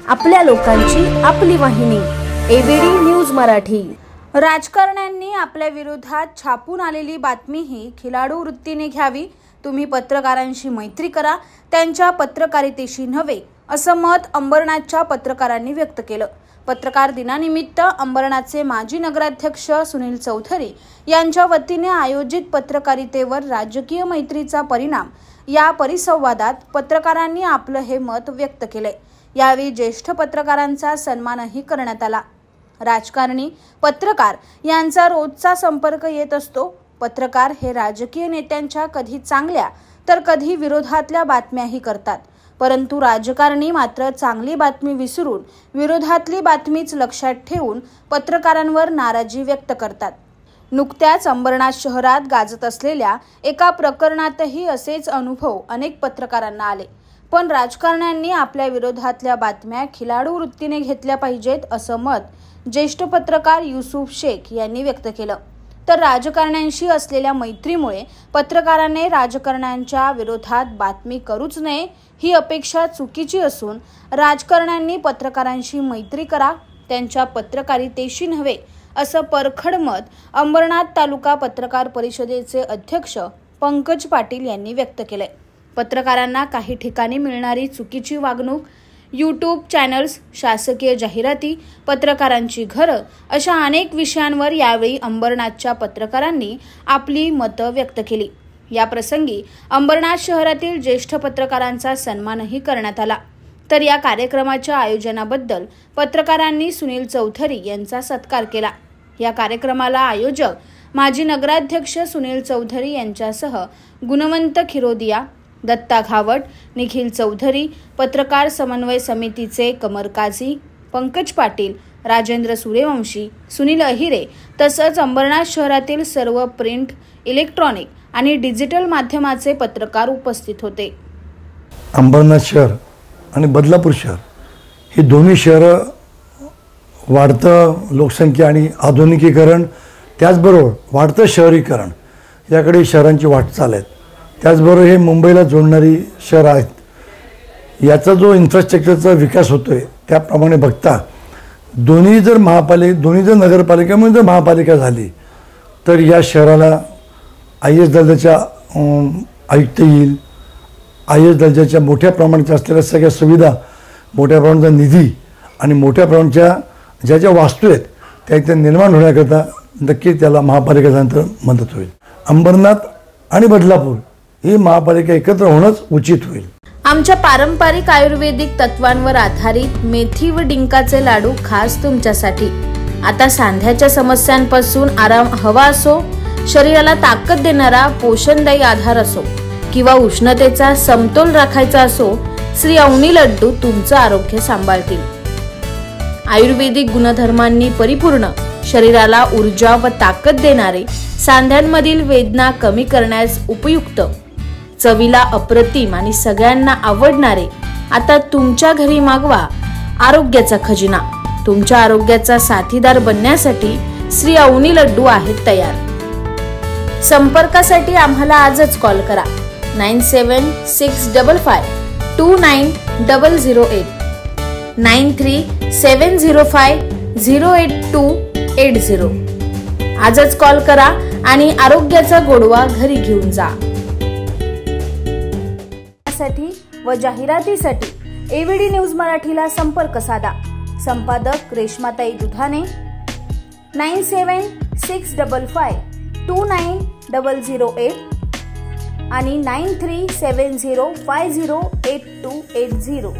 आपल्या लोकांची आपली वाहिनी एबीडी न्यूज मराठी। राजकारण्यांनी आपल्या विरोधात छापून आलेली बातमी ही खिलाडू वृत्तीने घ्यावी। तुम्ही पत्रकारांशी मैत्री करा, त्यांच्या पत्रकारितेशी नव्हे, असं मत अंबरनाथच्या पत्रकारांनी व्यक्त केलं। पत्रकार दिनानिमित्त अंबरनाथचे माजी नगराध्यक्ष सुनील चौधरी यांच्या वतीने आयोजित पत्रकारितेवर राजकीय मैत्रीचा परिणाम या परिसंवादात पत्रकारांनी आपलं हे मत व्यक्त केले। यावेळी ज्येष्ठ पत्रकारांचा सन्मानही करण्यात आला। राजकारणी पत्रकार यांचा रोजचा संपर्क येत असतो। पत्रकार हे राजकीय नेत्यांच्या कधी चांगल्या तर कधी विरोधातल्या बातम्याही करतात, परंतु राजकारणी मात्र चांगली बातमी विसरून विरोधातली बातमीच लक्षात ठेवून पत्रकारांवर नाराजी व्यक्त करतात। नुकत्याच अंबरनाथ शहरात गाजत असलेल्या एका प्रकरणातही असेच अनुभव अनेक पत्रकारांना आले, पण राजकारण्यांनी आपल्या विरोधातल्या बातम्या खिलाडू वृत्तीने घेतल्या पाहिजेत, असं मत ज्येष्ठ पत्रकार युसुफ शेख यांनी व्यक्त केलं। तर राजकारण्यांशी असलेल्या मैत्रीमुळे पत्रकारांनी राजकारण्यांच्या विरोधात बातमी करूच नये ही अपेक्षा चुकीची असून राजकारण्यांनी पत्रकारांशी मैत्री करा, त्यांच्या पत्रकारितेशी नव्हे, असं परखड मत अंबरनाथ तालुका पत्रकार परिषदेचे अध्यक्ष पंकज पाटील यांनी व्यक्त केले। पत्रकारांना काही ठिकाणी मिळणारी चुकीची वागणूक, यूट्यूब चॅनल्स, शासकीय जाहिराती, पत्रकारांची घरं अशा अनेक विषयांवर यावेळी अंबरनाथच्या पत्रकारांनी आपली मतं व्यक्त केली। या प्रसंगी अंबरनाथ शहरातील ज्येष्ठ पत्रकारांचा सन्मानही करण्यात आला। तर या कार्यक्रमाच्या आयोजनाबद्दल पत्रकारांनी सुनील चौधरी यांचा सत्कार केला। या कार्यक्रमाला आयोजक माजी नगराध्यक्ष सुनील चौधरी यांच्यासह गुणवंत खिरोदिया, दत्ता घावट, निखिल चौधरी, पत्रकार समन्वय समितीचे कमर काझी, पंकज पाटील, राजेंद्र सूर्यवंशी, सुनील अहिरे तसंच अंबरनाथ शहरातील सर्व प्रिंट, इलेक्ट्रॉनिक आणि डिजिटल माध्यमाचे पत्रकार उपस्थित होते। अंबरनाथ शहर आणि बदलापूर शहर ही दोन्ही शहरं वाढतं लोकसंख्या आणि आधुनिकीकरण, त्याचबरोबर वाढतं शहरीकरण याकडे शहरांची वाटचाल आहे। त्याचबरोबर हे मुंबईला जोडणारी शहर आहेत। याचा जो इन्फ्रास्ट्रक्चरचा विकास होतोय त्याप्रमाणे बघता दोन्ही जर नगरपालिकेमध्ये जर महापालिका झाली तर या शहराला IAS दर्जाच्या आयुक्त येईल। IAS दर्जाच्या मोठ्या प्रमाणाच्या असलेल्या सगळ्या सुविधा, मोठ्या प्रमाणाचा निधी आणि मोठ्या प्रमाणाच्या ज्या ज्या वास्तू आहेत त्या इथे निर्माण होण्याकरता नक्की त्याला महापालिका झाल्यानंतर मदत होईल। अंबरनाथ आणि बदलापूर ही महापालिका एकत्र होणंच उचित होईल। आमच्या पारंपरिक आयुर्वेदिक तत्वांवर आधारित मेथी व डिंकाचे लाडू खास तुमच्यासाठी। आता सांध्याच्या समस्यांपासून आराम हवा असो, शरीराला ताकद देणारा पोषणदायी आधार असो किंवा उष्णतेचा समतोल राखायचा असो, श्री अवनी लड्डू तुमचं आरोग्य सांभाळतील। आयुर्वेदिक गुणधर्मांनी परिपूर्ण, शरीराला ऊर्जा व ताकद देणारे, सांध्यांमधील वेदना कमी करण्यास उपयुक्त, चवीला अप्रतिम आणि सगळ्यांना आवडणारे आता तुमच्या घरी मागवा आरोग्याचा खजिना। तुमच्या आरोग्याचा साथीदार बनण्यासाठी श्री अवनी लड्डू आहेत तयार। संपर्कासाठी आम्हाला आजच कॉल करा 9765529008 9370508280। आजच कॉल करा आणि आरोग्याचा गोडवा घरी घेऊन जा। व जाहिरातीसाठी एबीडी न्यूज मराठीला संपर्क साधा। संपादक रेश्माताई दुधाने 9765529008 आणि 9370508280।